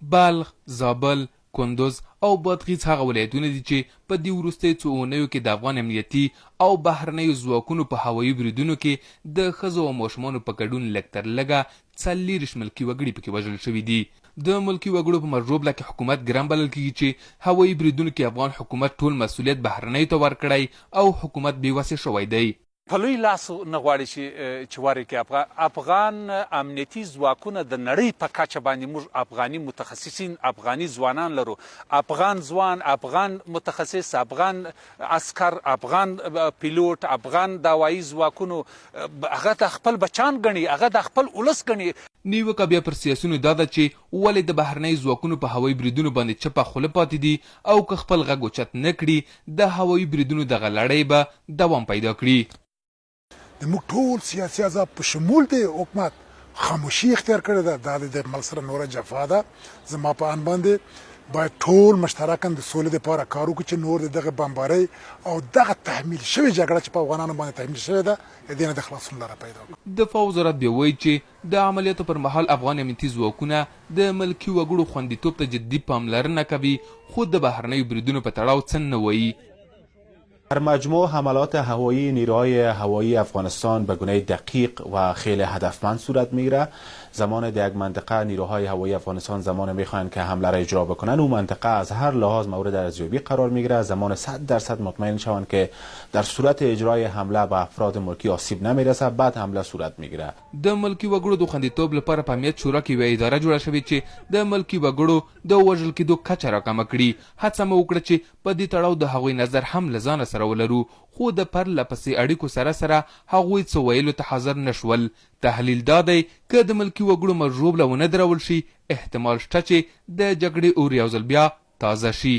بلخ، زابل، کندوز او بادغیس هغه ولایتونه دي چې په دې وروستیو څو اونیو کې د افغان امنیتي او بهرنیو ځواکونو په هوایي بریدونو کې د ښځو او ماشومانو په ګډون لږ تر لږه 40 ملکي وګړي پکې وژل شوي دي. د ملکي وګړو په مرژوبله کې حکومت ګرم بلل کېږي چې هوایي بریدونو کې افغان حکومت ټول مسؤلیت بهرنیو ته ورکړی او حکومت بېوسې شوی دی. په لوی لاس نه غواړي چې ورکړي افغان امنیتي ځواکونه د نړۍ په کچه باندې موږ افغاني متخصصین افغاني ځوانان لرو، افغان ځوان، افغان متخصص، افغان عسکر، افغان پیلوټ، افغان د هوایي ځواکونو هغه د خپل بچان ګڼي، هغه د خپل ولس ګڼي. نیوکه بیا پر سیاسیونو دا ده چې ولې د بهرنیو ځواکونو په هوایي بریدونو باندې چپه خوله پاتې دي او که خپل غږ اوچت نه کړي د هوایي بریدونو دغه لړۍ به دوام پیدا کړي. د موږ ټول سیاسي احزاب په شمول د حکومت خاموشي اختیار کړې ده. دا د مل سره نوره جفا ده. زما په ان باندې باید ټول مشترکاً د سولې دپاره کار وکړو چې نور د دغه بمبارۍ او دغه تحمیل شوې جګړه چې په افغانانو باندې تحمیل شوې ده د دې نه د خلاصون لاره پیدا کړو. دفاع وزارت بیا وایي چې د عملیاتو پر مهال افغان امنیتي ځواکونه د ملکي وګړو خوندیتوب ته جدي پاملرنه کوي، خو د بهرنیو بریدونو په تړاو څه نه وایي. در مجموع حملات هوایی نیروهای هوایی افغانستان به گونه دقیق و خیلی هدفمند صورت میگیره. زمان در یک منطقه نیروهای هوایی افغانستان زمان میخواهند که حمله را اجرا بکنن، اون منطقه از هر لحاظ مورد ارزیابی قرار میگیره. زمان 100% مطمئن شوند که در صورت اجرای حمله به افراد ملکی آسیب نمیرسه، بعد حمله صورت میگیره. د ملکی وګړو د خوندیتوب لپاره په امنیت شورا کې یوه اداره جوړه شوې چې د ملکی وګړو د وژل کېدو کچه راکمه کړي. هڅه مو وکړه چې په دې تړاو د هغوی نظر هم له ځانه سره ولرو، خو د پرله پسې اړیکو سره هغوی څه ویلو ته حاضر نه شول. تحلیل دا دی که د ملکي وګړو مرژوبله ونه درول شي، احتمال شته چې د جګړې اور یو ځل بیا تازه شي.